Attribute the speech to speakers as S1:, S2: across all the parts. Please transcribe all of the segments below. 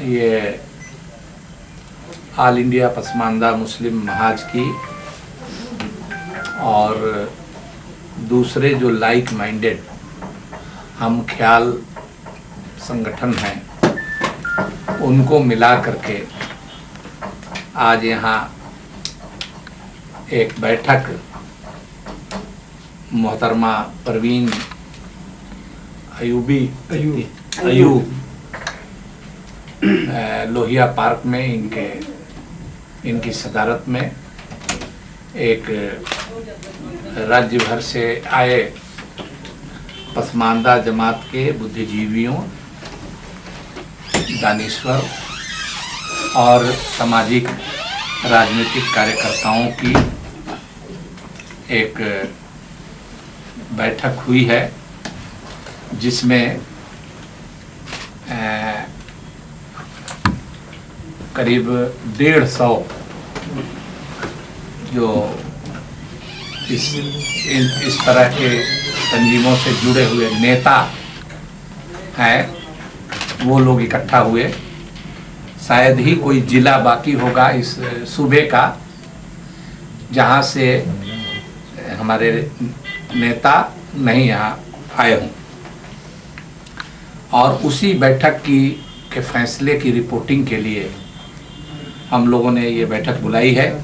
S1: ये all India Pasmanda मुस्लिम महाज की और दूसरे जो लाइक माइंडेड हम ख्याल संगठन हैं उनको मिला करके आज यहाँ एक बैठक मोहतरमा परवीन अयूब लोहिया पार्क में इनकी सदारत में एक राज्य भर से आए पसमानदा जमात के बुद्धिजीवियों, दानिश्वर और सामाजिक राजनीतिक कार्यकर्ताओं की एक बैठक हुई है, जिसमें करीब 150 जो इस तरह के तंजीमों से जुड़े हुए नेता हैं वो लोग इकट्ठा हुए। शायद ही कोई जिला बाकी होगा इस सूबे का जहां से हमारे नेता नहीं यहाँ आए हों, और उसी बैठक के फैसले की रिपोर्टिंग के लिए हम लोगों ने ये बैठक बुलाई है।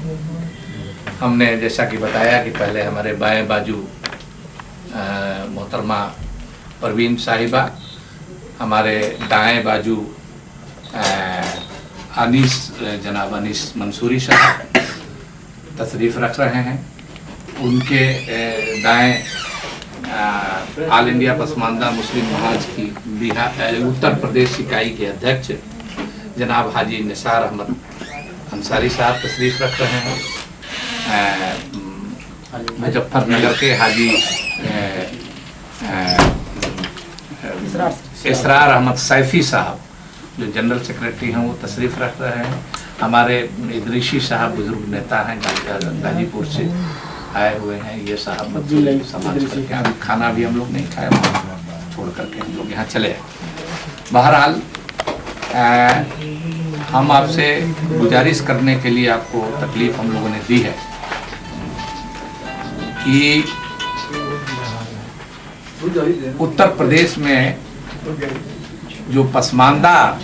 S1: हमने जैसा कि बताया कि पहले हमारे बाएं बाजू मोहतरमा परवीन साहिबा, हमारे दाएं बाजू जनाब अनीस मंसूरी साहब तशरीफ़ रख रहे हैं। उनके दाएं ऑल इंडिया पसमानदा मुस्लिम महाज की उत्तर प्रदेश इकाई के अध्यक्ष जनाब हाजी निसार अहमद अंसारी साहब तशरीफ़ रख रहे हैं। मुजफ्फरनगर के हाजी इसरार अहमद सैफी साहब जो जनरल सेक्रेटरी हैं वो तशरीफ़ रख रहे हैं। हमारे इदरीसी साहब बुजुर्ग नेता हैं, गाजीपुर से आए हुए हैं। ये साहब समाज करके अभी खाना भी हम लोग नहीं खाए, छोड़ करके हम लोग यहाँ चले आए। बहरहाल हम आपसे गुजारिश करने के लिए आपको तकलीफ हम लोगों ने दी है कि उत्तर प्रदेश में जो पसमानदा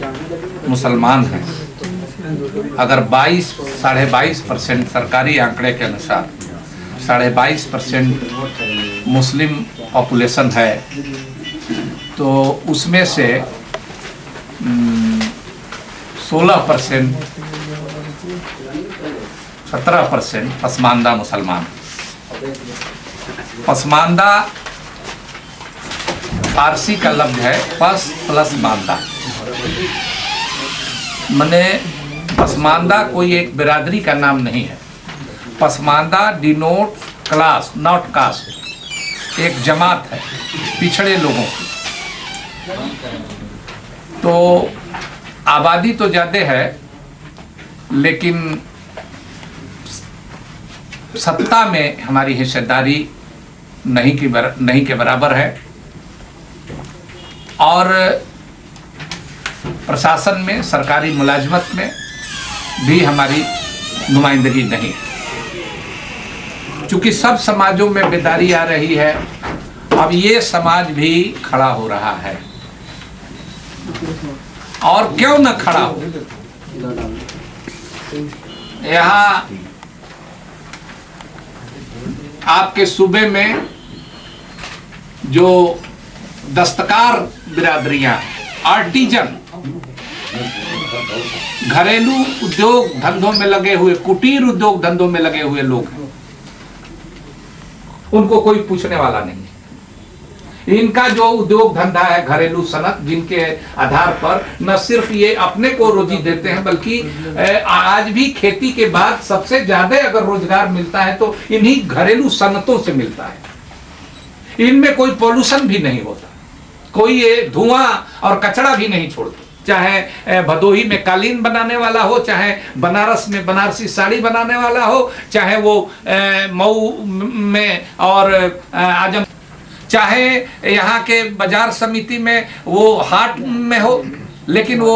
S1: मुसलमान हैं, अगर 22.5% सरकारी आंकड़े के अनुसार 22.5% मुस्लिम पॉपुलेशन है, तो उसमें से 16% 17% पसमानदा मुसलमान। पसमानदा फारसी का लफ्ज़ है पस प्लस मानदा, माने पसमानदा कोई एक बिरादरी का नाम नहीं है। Pasmanda denote class not cast, एक जमात है पिछड़े लोगों की। तो आबादी तो ज़्यादा है, लेकिन सत्ता में हमारी हिस्सेदारी नहीं के बराबर है, और प्रशासन में, सरकारी मुलाजमत में भी हमारी नुमाइंदगी नहीं है। चूँकि सब समाजों में बेदारी आ रही है, अब ये समाज भी खड़ा हो रहा है, और क्यों न खड़ा हो। यहाँ आपके सूबे में जो दस्तकार बिरादरियां, आर्टिजन, घरेलू उद्योग धंधों में लगे हुए, कुटीर उद्योग धंधों में लगे हुए लोग हैं, उनको कोई पूछने वाला नहीं है। इनका जो उद्योग धंधा है, घरेलू सनत, जिनके आधार पर न सिर्फ ये अपने को रोजी देते हैं, बल्कि आज भी खेती के बाद सबसे ज्यादा अगर रोजगार मिलता है तो इन्हीं घरेलू सनतों से मिलता है। इनमें कोई पोल्यूशन भी नहीं होता, कोई ये धुआं और कचरा भी नहीं छोड़ते। चाहे भदोही में कालीन बनाने वाला हो, चाहे बनारस में बनारसी साड़ी बनाने वाला हो, चाहे वो मऊ में और चाहे यहाँ के बाजार समिति में वो हाट में हो, लेकिन वो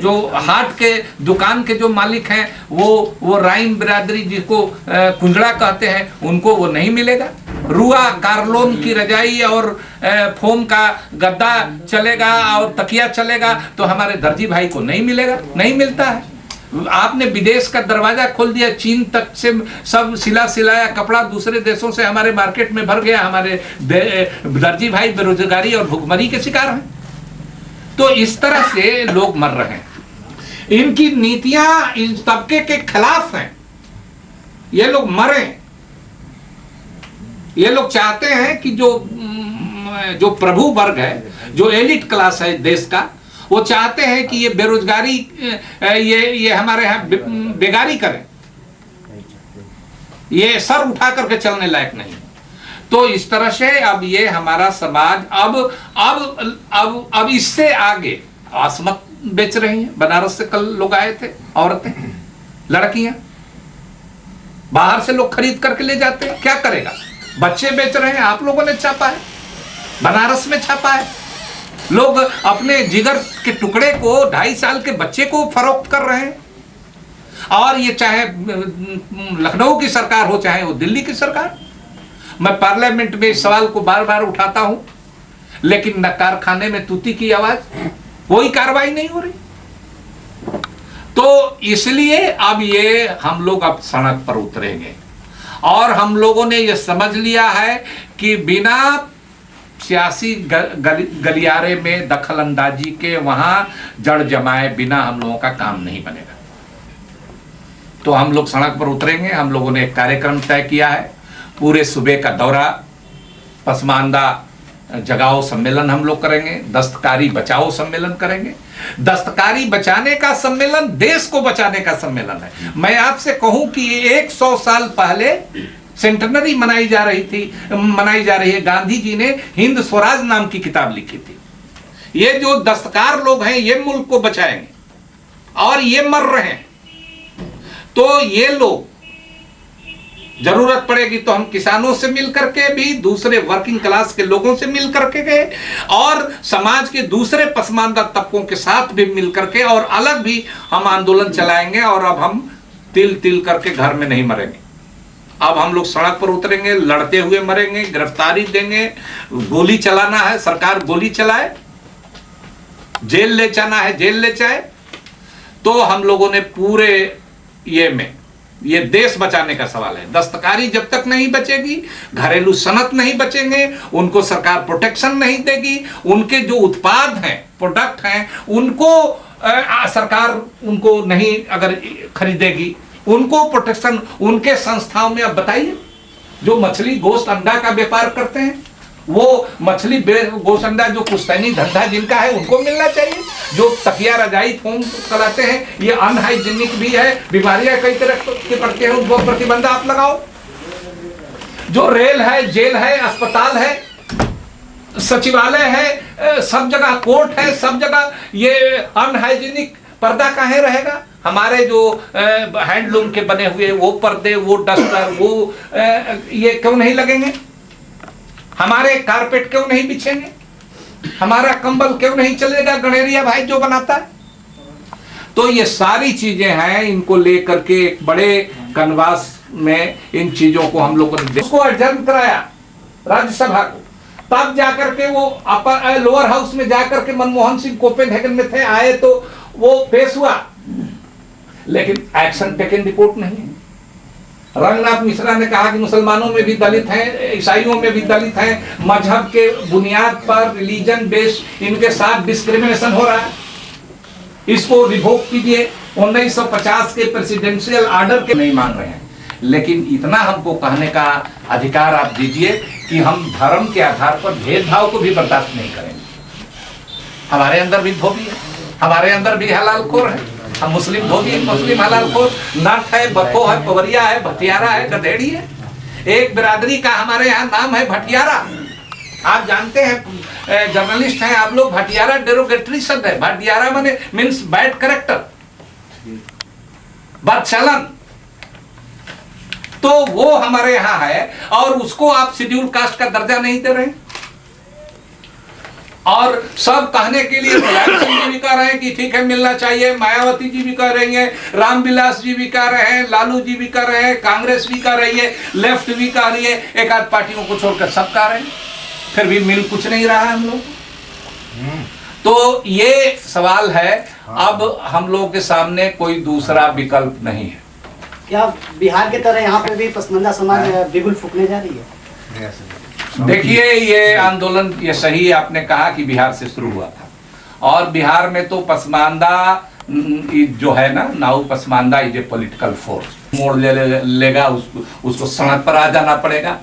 S1: जो हाट के दुकान के जो मालिक हैं वो राइन बिरादरी जिसको कुंजड़ा कहते हैं, उनको वो नहीं मिलेगा। रुआ कारलोन की रजाई और फोम का गद्दा चलेगा और तकिया चलेगा तो हमारे दर्जी भाई को नहीं मिलेगा, नहीं मिलता है। आपने विदेश का दरवाजा खोल दिया, चीन तक से सब सिला सिलाया कपड़ा दूसरे देशों से हमारे मार्केट में भर गया। हमारे दर्जी भाई बेरोजगारी और भुखमरी के शिकार हैं। तो इस तरह से लोग मर रहे हैं। इनकी नीतियां इस तबके के खिलाफ हैं। ये लोग मरे। ये लोग चाहते हैं कि जो प्रभु वर्ग है, जो एलिट क्लास है देश का, वो चाहते हैं कि ये बेरोजगारी ये हमारे यहाँ बेगारी करें, ये सर उठा करके चलने लायक नहीं। तो इस तरह से अब ये हमारा समाज अब इससे आगे आसमत बेच रही हैं। बनारस से कल लोग आए थे, औरतें, लड़कियां, बाहर से लोग खरीद करके ले जाते हैं। क्या करेगा? बच्चे बेच रहे हैं, आप लोगों ने छापा है, बनारस में छापा है। लोग अपने जिगर के टुकड़े को, 2.5 साल के बच्चे को फरोख्त कर रहे हैं। और ये चाहे लखनऊ की सरकार हो चाहे वो दिल्ली की सरकार। मैं पार्लियामेंट में इस सवाल को बार बार उठाता हूं, लेकिन न कारखाने में तूती की आवाज, कोई कार्रवाई नहीं हो रही। तो इसलिए अब ये हम लोग अब सड़क पर उतरेंगे और हम लोगों ने ये समझ लिया है कि बिना सियासी गलियारे में दखल अंदाजी के वहां जड़ जमाए बिना हम लोगों का काम नहीं बनेगा। तो हम लोग सड़क पर उतरेंगे। हम लोगों ने एक कार्यक्रम तय किया है, पूरे सूबे का दौरा, पसमानदा जगाओ सम्मेलन हम लोग करेंगे, दस्तकारी बचाओ सम्मेलन करेंगे। दस्तकारी बचाने का सम्मेलन देश को बचाने का सम्मेलन है। मैं आपसे कहूं कि 100 साल पहले सेंटेनरी मनाई जा रही है। गांधी जी ने हिंद स्वराज नाम की किताब लिखी थी। ये जो दस्तकार लोग हैं ये मुल्क को बचाएंगे और ये मर रहे हैं। तो ये लोग, जरूरत पड़ेगी तो हम किसानों से मिल करके भी, दूसरे वर्किंग क्लास के लोगों से मिल करके गए और समाज के दूसरे पसमानदा तबकों के साथ भी मिल करके और अलग भी हम आंदोलन चलाएंगे। और अब हम तिल तिल करके घर में नहीं मरेंगे। अब हम लोग सड़क पर उतरेंगे, लड़ते हुए मरेंगे, गिरफ्तारी देंगे, गोली चलाना है सरकार गोली चलाए, जेल ले जाना है जेल ले जाए। तो हम लोगों ने पूरे ये देश बचाने का सवाल है। दस्तकारी जब तक नहीं बचेगी, घरेलू सनत नहीं बचेंगे, उनको सरकार प्रोटेक्शन नहीं देगी, उनके जो उत्पाद हैं, प्रोडक्ट हैं, उनको सरकार उनको नहीं अगर खरीदेगी, उनको प्रोटेक्शन उनके संस्थाओं में। अब बताइए, जो मछली गोश्त अंडा का व्यापार करते हैं, वो मछली गोश्त अंडा जो पुश्तैनी धंधा जिनका है उनको मिलना चाहिए। जो तकिया रजाई फोम चलाते हैं, ये अनहाइजीनिक भी है, बीमारियां कई तरह की पड़ती हैं, उनको प्रतिबंध आप लगाओ। जो रेल है, जेल है, अस्पताल है, सचिवालय है, सब जगह कोर्ट है, सब जगह ये अनहाइजीनिक पर्दा काहे रहेगा? हमारे जो हैंडलूम के बने हुए वो पर्दे, वो डस्टर, वो ये क्यों नहीं लगेंगे? हमारे कारपेट क्यों नहीं बिछेंगे? हमारा कंबल क्यों नहीं चलेगा गणेरिया भाई जो बनाता है? तो ये सारी चीजें हैं, इनको लेकर के एक बड़े कनवास में इन चीजों को हम लोगों ने उसको एडजर्न कराया राज्यसभा को। तब जाकर के वो अपर लोअर हाउस में जाकर के मनमोहन सिंह कोपेनहेगन में थे, आए तो वो पेश हुआ, लेकिन एक्शन टेकन रिपोर्ट नहीं है। रंगनाथ मिश्रा ने कहा कि मुसलमानों में भी दलित हैं, ईसाइयों में भी दलित हैं, मजहब के बुनियाद पर, रिलीजन बेस्ड इनके साथ डिस्क्रिमिनेशन हो रहा है, इसको रिवोक कीजिए। 1950 के प्रेसिडेंशियल ऑर्डर के नहीं मान रहे हैं, लेकिन इतना हमको कहने का अधिकार आप दीजिए कि हम धर्म के आधार पर भेदभाव को भी बर्दाश्त नहीं करेंगे। हमारे अंदर भी धोबी है, हमारे अंदर भी हलालखोर है, हम मुस्लिम धोबी, मुस्लिम हलालखोर, नट है, बको है, पवरिया है, भटियारा है, गधेड़ी है। एक बिरादरी का हमारे यहाँ नाम है भटियारा। आप जानते हैं, जर्नलिस्ट हैं आप लोग, भटियारा डेरोगेटरी शब्द है। भटियारा माने मीन्स बैड कैरेक्टर, बदचलन। तो वो हमारे यहाँ है और उसको आप शेड्यूल कास्ट का दर्जा नहीं दे रहे। और सब कहने के लिए मुलायम सिंह जी भी कह रहे हैं कि ठीक है मिलना चाहिए, मायावती जी भी कह रही है, रामविलास जी भी कह रहे हैं, लालू जी भी कह रहे हैं, कांग्रेस भी कह रही है, लेफ्ट भी कह रही है, एक आध पार्टियों को छोड़कर सब कह रहे हैं, फिर भी मिल कुछ नहीं रहा है हम लोग। तो ये सवाल है, अब हम लोगों के सामने कोई दूसरा विकल्प नहीं है।
S2: क्या बिहार की तरह यहाँ पे भी पसमानदा समाज बिगुल फूकने जा रही है?
S1: देखिए, ये आंदोलन, ये सही आपने कहा कि बिहार से शुरू हुआ था, और बिहार में तो पसमानदा जो है ना, now Pasmanda is a political force, मोड़ लेगा, उसको सड़क पर आ जाना पड़ेगा।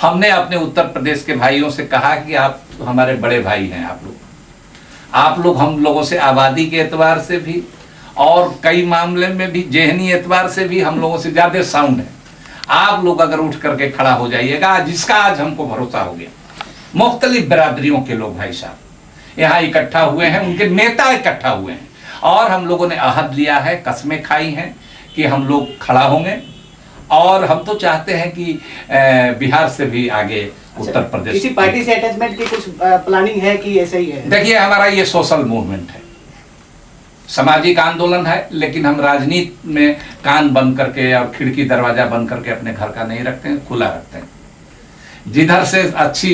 S1: हमने अपने उत्तर प्रदेश के भाइयों से कहा कि आप हमारे बड़े भाई हैं, आप लोग हम लोगों से आबादी के एतबार से भी और कई मामले में भी जेहनी एतबार से भी हम लोगों से ज्यादा साउंड है। आप लोग अगर उठ करके खड़ा हो जाइएगा, जिसका आज हमको भरोसा हो गया, मुख्तलिफ बिरादरियों के लोग भाई साहब यहाँ इकट्ठा हुए हैं, उनके नेता इकट्ठा हुए हैं, और हम लोगों ने अहद लिया है, कस्में खाई हैं कि हम लोग खड़ा होंगे, और हम तो चाहते हैं कि बिहार से भी आगे उत्तर प्रदेश।
S2: किसी पार्टी से अटैचमेंट की कुछ प्लानिंग है कि ऐसे ही है? देखिए,
S1: हमारा ये सोशल मूवमेंट है, सामाजिक आंदोलन है, लेकिन हम राजनीति में कान बंद करके और खिड़की दरवाजा बंद करके अपने घर का नहीं रखते हैं, खुला रखते हैं। जिधर से अच्छी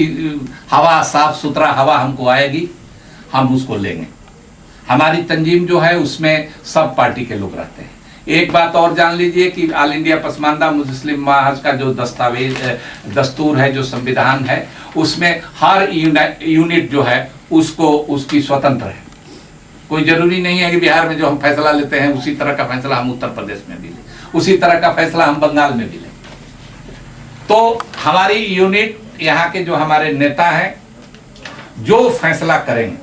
S1: हवा, साफ सुथरा हवा हमको आएगी, हम उसको लेंगे। हमारी तंजीम जो है उसमें सब पार्टी के लोग रहते हैं। एक बात और जान लीजिए कि ऑल इंडिया पसमानदा मुस्लिम महाज का जो दस्तूर है, जो संविधान है, उसमें हर यूनिट जो है उसको उसकी स्वतंत्र है। कोई जरूरी नहीं है कि बिहार में जो हम फैसला लेते हैं उसी तरह का फैसला हम उत्तर प्रदेश में भी लें, उसी तरह का फैसला हम बंगाल में भी लें। तो हमारी यूनिट, यहाँ के जो हमारे नेता हैं, जो फैसला करेंगे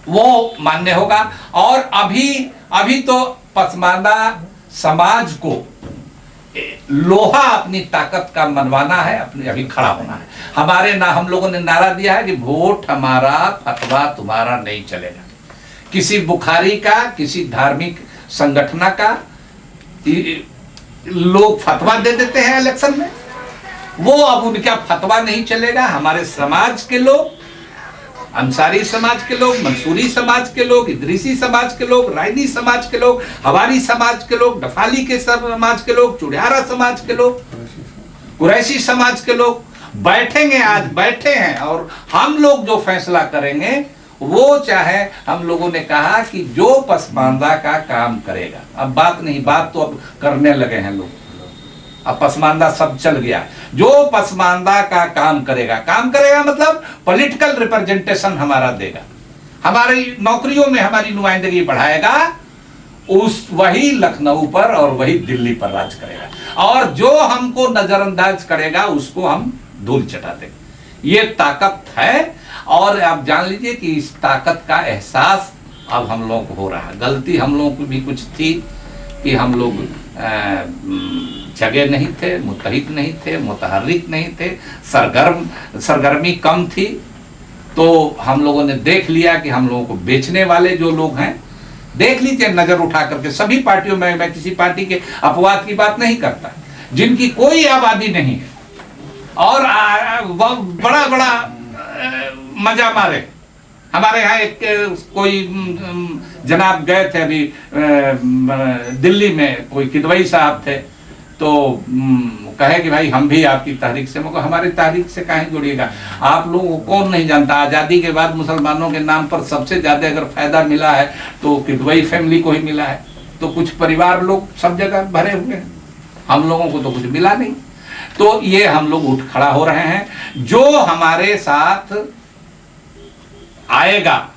S1: वो मान्य होगा। और अभी तो पसमानदा समाज को लोहा अपनी ताकत का मनवाना है, अपने अभी खड़ा होना है। हम लोगों ने नारा दिया है कि वोट हमारा, फतवा तुम्हारा नहीं चलेगा। किसी बुखारी का, किसी धार्मिक संगठन का लोग फतवा दे देते हैं इलेक्शन में, वो अब उनका फतवा नहीं चलेगा। हमारे समाज के लोग, अंसारी समाज के लोग, मंसूरी समाज के लोग, इदरीसी समाज के लोग, रायनी समाज के लोग, हवारी समाज के लोग, डफाली के समाज के लोग, चुड़ियारा समाज के लोग, कुरैशी समाज के लोग बैठेंगे, आज बैठे हैं, और हम लोग जो फैसला करेंगे वो, चाहे हम लोगों ने कहा कि जो पसमानदा का काम करेगा, अब बात नहीं, बात तो अब करने लगे हैं लोग, अब पसमानदा सब चल गया। जो पसमानदा का काम करेगा मतलब पॉलिटिकल रिप्रेजेंटेशन हमारा देगा, हमारी नौकरियों में हमारी नुमाइंदगी बढ़ाएगा, वही लखनऊ पर और वही दिल्ली पर राज करेगा, और जो हमको नजरअंदाज करेगा उसको हम धूल चटा देंगे। ये ताकत है, और आप जान लीजिए कि इस ताकत का एहसास अब हम लोगों को हो रहा है। गलती हम लोगों की भी कुछ थी कि हम लोग जगह नहीं थे, मुतहिद नहीं थे, मुतहर्रिक नहीं थे, सरगर्मी कम थी। तो हम लोगों ने देख लिया कि हम लोगों को बेचने वाले जो लोग हैं, देख लीजिए नजर उठा करके सभी पार्टियों में, मैं किसी पार्टी के अपवाद की बात नहीं करता, जिनकी कोई आबादी नहीं है और बड़ा बड़ा मजा मारे। हमारे यहाँ एक कोई जनाब गए थे अभी दिल्ली में, कोई किदवई साहब थे, तो कहे कि भाई हम भी आपकी तहरीक से, मगर हमारी तहरीक से काहे जुड़िएगा, आप लोगों को कौन नहीं जानता। आज़ादी के बाद मुसलमानों के नाम पर सबसे ज़्यादा अगर फायदा मिला है तो किदवई फैमिली को ही मिला है, तो कुछ परिवार लोग सब जगह भरे हुए हैं, हम लोगों को तो कुछ मिला नहीं। तो ये हम लोग उठ खड़ा हो रहे हैं, जो हमारे साथ आएगा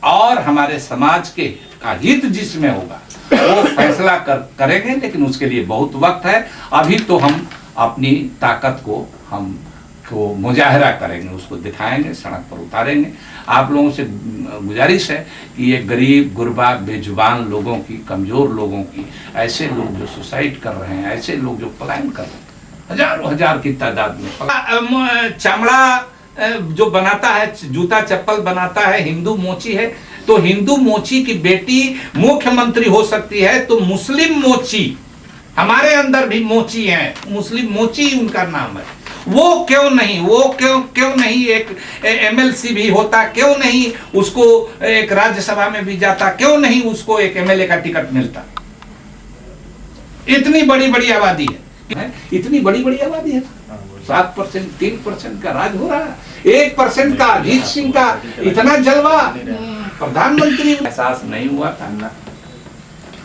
S1: और हमारे समाज के का हित जिसमें होगा वो फैसला करेंगे, लेकिन उसके लिए बहुत वक्त है। अभी तो हम अपनी ताकत को मुजाहरा करेंगे, उसको दिखाएंगे, सड़क पर उतारेंगे। आप लोगों से गुजारिश है कि ये गरीब, गुरबा, बेजुबान लोगों की, कमजोर लोगों की, ऐसे लोग जो सुसाइड कर रहे हैं, ऐसे लोग जो पलायन कर रहे हैं, हजारों हजार की तादाद में, चमड़ा जो बनाता है, जूता चप्पल बनाता है, हिंदू मोची है, तो हिंदू मोची की बेटी मुख्यमंत्री हो सकती है, तो मुस्लिम मोची, हमारे अंदर भी मोची है, मुस्लिम मोची उनका नाम है, वो क्यों नहीं एक MLC भी होता, क्यों नहीं उसको एक राज्यसभा में भी जाता, क्यों नहीं उसको एक MLA का टिकट मिलता। इतनी बड़ी आबादी है, इतनी बड़ी आबादी है, 7% 3% का राज हो रहा है, 1% का अजीत सिंह का इतना जलवा, प्रधानमंत्री एहसास नहीं हुआ था।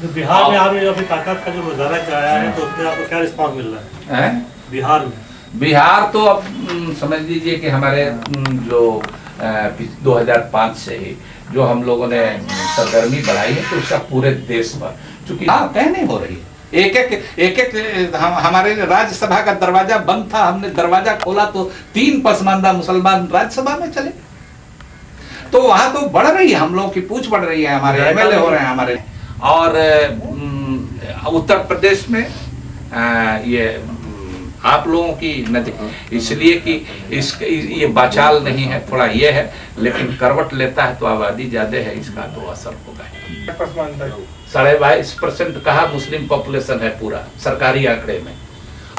S3: बिहार में आपने अभी ताकत का जो मुजाहरा कराया है तो उसमें आपको क्या रिस्पॉन्स मिल रहा है बिहार में?
S1: बिहार तो अब समझ लीजिए कि हमारे जो 2005 से ही जो हम लोगों ने सरगर्मी बढ़ाई है तो उसका पूरे देश पर चूंकि तय नहीं हो रही है। एक हमारे राज्यसभा का दरवाजा बंद था, हमने दरवाजा खोला तो 3 पसमानदा मुसलमान राज्यसभा में चले। तो वहां तो बढ़ रही है, हम लोगों की पूछ बढ़ रही है, हमारे MLA हो रहे हैं हमारे। और उत्तर प्रदेश में ये आप लोगों की नजर, इसलिए कि ये बाचाल नहीं है, थोड़ा ये है, लेकिन करवट लेता है तो आबादी ज्यादा है, इसका तो असर होगा। 22.5% कहा मुस्लिम पॉपुलेशन है पूरा सरकारी आंकड़े में,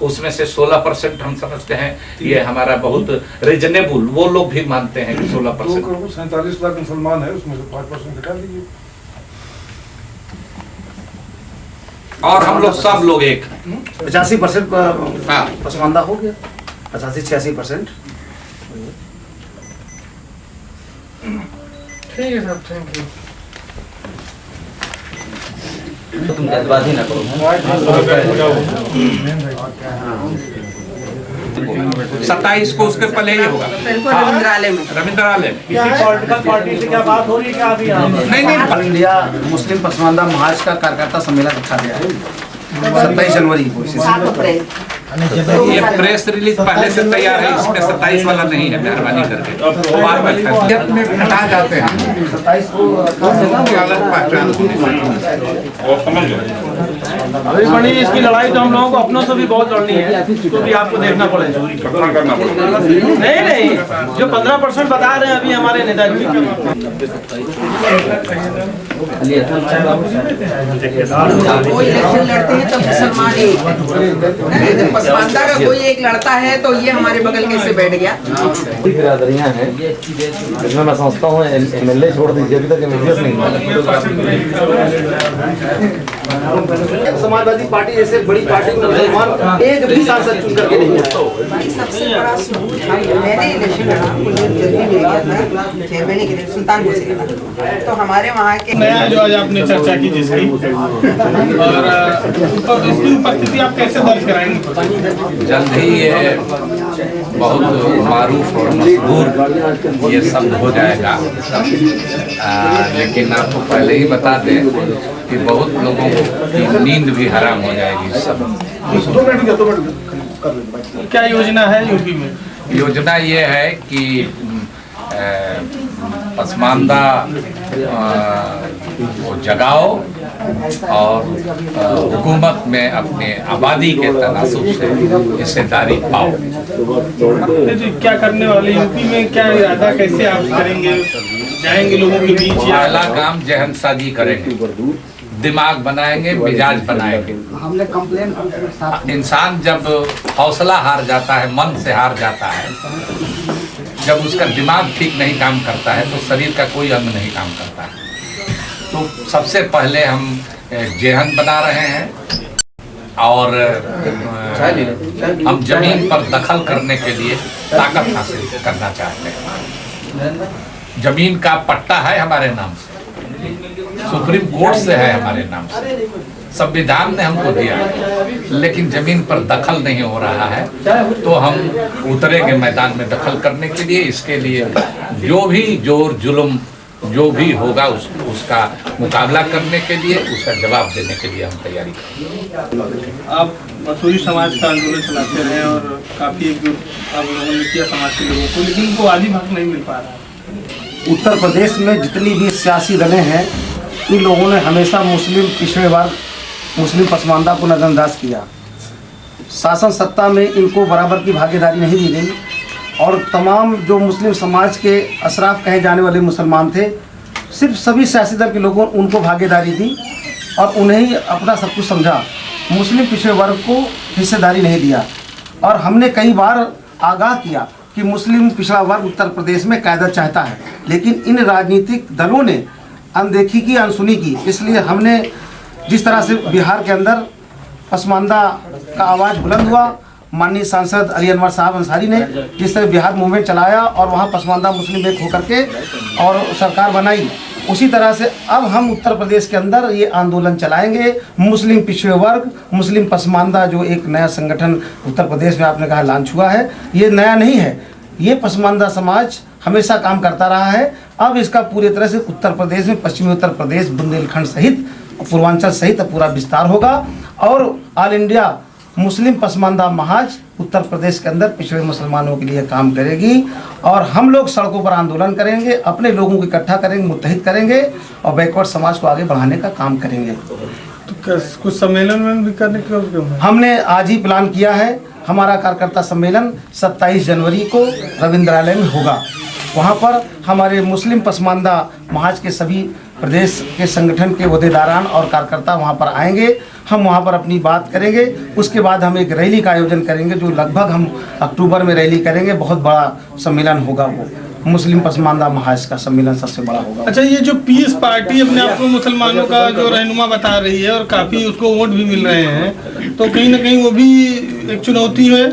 S1: उसमें से 16% हम समझते हैं ये हमारा बहुत रीजनेबल, वो लोग भी मानते हैं कि 16%।
S4: 47 लाख मुसलमान है, उसमें से 5% घटा दीजिए।
S1: और हम लोग सब लोग एक
S2: 85%
S1: हाँ
S2: पसमानदा हो गया, 85-86%।
S4: ठीक है साहब, थैंक यू।
S2: तुम जल्दबाजी ना करो।
S1: 27 को उसके पहले ही होगा रविंद्रालय में।
S3: किसी पॉलिटिकल पार्टी से क्या बात हो रही है क्या अभी यहाँ?
S1: नहीं
S2: इंडिया मुस्लिम पसमानदा महाज का कार्यकर्ता सम्मेलन रखा गया है 27 जनवरी को।
S1: ये प्रेस रिलीज पहले से तैयार है, इसमें 27 वाला नहीं है, मेहरबानी करके बाद में हटा जाते हैं
S2: 27 को
S1: अलग पहचान।
S3: अभी बड़ी इसकी लड़ाई तो हम लोगों को अपनों से भी बहुत लड़नी है, इसको भी आपको देखना पड़ेगा। नहीं, जो 15% बता रहे हैं अभी हमारे नेताजी,
S5: कोई इलेक्शन लड़ते हैं तो मुसलमान एक है, जब पसमानदा का कोई एक लड़ता है तो ये हमारे बगल में से बैठ गया।
S6: बिरादरियां हैं, इसमें मैं समझता हूँ MLA छोड़ दीजिए, अभी तक MLA नहीं हुआ।
S2: समाजवादी पार्टी जैसे बड़ी पार्टी में मुसलमान एक भी सांसद चुन करके नहीं है।
S5: भाई सबसे बड़ा मैंने इलेक्शन लड़ा, मुझे जल्दी मिल गया था चेयरमैन के लिए सुल्तानपुर से लड़ा, तो हमारे वहाँ के
S3: नया जो आज आपने चर्चा की जिसकी और इसकी उपस्थिति आप कैसे दर्ज कराएंगे?
S1: जल्द ही ये बहुत मारूफ और मशहूर ये शब्द हो जाएगा। लेकिन आपको पहले ही बता दें कि बहुत लोगों की नींद भी हराम हो जाएगी इस शब्द।
S3: क्या योजना है यूपी में?
S1: योजना ये है कि पसमानदा को जगाओ और हुकूमत में अपने आबादी के तनासुब से हिस्सेदारी पाओ।
S3: क्या करने वाले यूपी में, क्या इरादा कैसे आप करेंगे? जाएंगे लोगों के बीच या
S1: पहला काम जहनसाजी करेंगे, दिमाग बनाएंगे, मिजाज बनाएंगे।
S2: हमने कंप्लेन
S1: इंसान जब हौसला हार जाता है, मन से हार जाता है, जब उसका दिमाग ठीक नहीं काम करता है तो शरीर का कोई अंग नहीं काम करता है। तो सबसे पहले हम जेहन बना रहे हैं और हम जमीन पर दखल करने के लिए ताकत हासिल करना चाहते हैं। जमीन का पट्टा है हमारे नाम से, सुप्रीम कोर्ट से है हमारे नाम से, संविधान ने हमको दिया है, लेकिन जमीन पर दखल नहीं हो रहा है। तो हम उतरेंगे मैदान में दखल करने के लिए। इसके लिए जो भी जोर जुल्म जो भी होगा उसका मुकाबला करने के लिए, उसका जवाब देने के लिए हम तैयारी करेंगे।
S3: आप मसूरी समाज का आंदोलन चलाते रहे और काफी एकजुट आप लोगों ने किया समाज के लोगों को, लेकिन उनको आधी हक नहीं मिल पा रहा है।
S2: उत्तर प्रदेश में जितनी भी सियासी दलें हैं, इन लोगों ने हमेशा मुस्लिम पिछड़े वर्ग, मुस्लिम पसमानदा को नजरअंदाज किया। शासन सत्ता में इनको बराबर की भागीदारी नहीं दी गई और तमाम जो मुस्लिम समाज के अशराफ कहे जाने वाले मुसलमान थे, सिर्फ सभी सियासी दल के लोगों उनको भागीदारी दी और उन्हें ही अपना सब कुछ समझा। मुस्लिम पिछड़े वर्ग को हिस्सेदारी नहीं दिया। और हमने कई बार आगाह किया कि मुस्लिम पिछड़ा वर्ग उत्तर प्रदेश में क़यादत चाहता है, लेकिन इन राजनीतिक दलों ने अनदेखी की, अनसुनी की। इसलिए हमने जिस तरह से बिहार के अंदर पसमानदा का आवाज़ बुलंद हुआ, माननीय सांसद अली अनवर साहब अंसारी ने जिस तरह बिहार मूवमेंट चलाया और वहाँ पसमानदा मुस्लिम एक होकर के और सरकार बनाई, उसी तरह से अब हम उत्तर प्रदेश के अंदर ये आंदोलन चलाएंगे। मुस्लिम पिछड़े वर्ग, मुस्लिम पसमानदा जो एक नया संगठन उत्तर प्रदेश में आपने कहा लॉन्च हुआ है, ये नया नहीं है। ये पसमानदा समाज हमेशा काम करता रहा है। अब इसका पूरी तरह से उत्तर प्रदेश में, पश्चिमी उत्तर प्रदेश, बुंदेलखंड सहित, पूर्वांचल सहित पूरा विस्तार होगा और all India Muslim Pasmanda महाज Uttar Pradesh के अंदर पिछड़े मुसलमानों के लिए काम करेगी और हम लोग सड़कों पर आंदोलन करेंगे, अपने लोगों को इकट्ठा करेंगे, मुत्तहिद करेंगे और बैकवर्ड समाज को आगे बढ़ाने का काम करेंगे।
S3: तो कुछ सम्मेलन में भी करने क्यों है?
S2: हमने आज ही प्लान किया है। हमारा कार्यकर्ता सम्मेलन 27 जनवरी को रविंद्रालय में होगा। वहाँ पर हमारे मुस्लिम पसमानदा महाज के सभी प्रदेश के संगठन के ओहदेदारान और कार्यकर्ता वहाँ पर आएंगे। हम वहाँ पर अपनी बात करेंगे। उसके बाद हम एक रैली का आयोजन करेंगे, जो लगभग हम अक्टूबर में रैली करेंगे। बहुत बड़ा सम्मेलन होगा, वो मुस्लिम पसमानदा महाज का सम्मेलन सबसे बड़ा होगा।
S3: अच्छा, ये जो पीस पार्टी अपने आप को मुसलमानों का जो रहनुमा बता रही है और काफ़ी उसको वोट भी मिल रहे हैं, तो कहीं ना कहीं वो भी एक चुनौती है।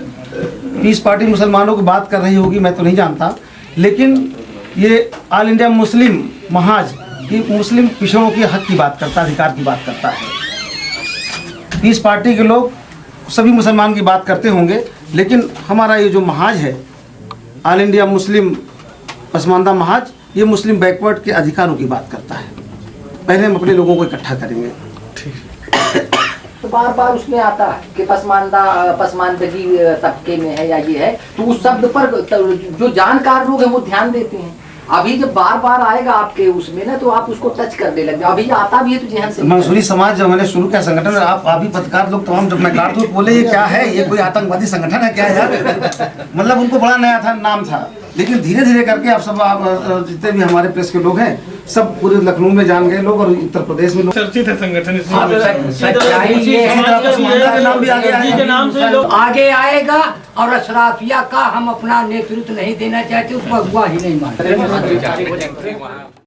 S2: पीस पार्टी मुसलमानों की बात कर रही होगी, मैं तो नहीं जानता, लेकिन ये ऑल इंडिया मुस्लिम महाज की मुस्लिम पिछड़ों के हक की बात करता है, अधिकार की बात करता है। पीस पार्टी के लोग सभी मुसलमान की बात करते होंगे, लेकिन हमारा ये जो महाज है ऑल इंडिया मुस्लिम पसमानदा महाज, ये मुस्लिम बैकवर्ड के अधिकारों की बात करता है। पहले हम अपने लोगों को इकट्ठा करेंगे।
S7: तो बार बार उसमें आता है कि पसमानदगी तबके में है या ये है, तो उस शब्द पर जो जानकार लोग हैं वो ध्यान देते हैं। अभी जब बार बार आएगा आपके उसमें ना, तो आप उसको टच करने लग जाओ। अभी आता भी है तो जहन से
S2: मंसूरी समाज जब मैंने शुरू किया संगठन, आप अभी पत्रकार लोग तमाम जब मैं काट दूँ बोले ये क्या है, ये कोई आतंकवादी संगठन है क्या यार? मतलब उनको बड़ा नया था, नाम था, लेकिन धीरे धीरे करके आप सब, आप जितने भी हमारे प्रेस के लोग हैं, सब पूरे लखनऊ में जान गए लोग और उत्तर प्रदेश में लोग।
S3: चर्चित है संगठन इसमें।
S2: नाम भी
S8: आगे आएगा और अशराफिया का हम अपना नेतृत्व नहीं देना चाहते, उसको अगुवा ही नहीं मानते।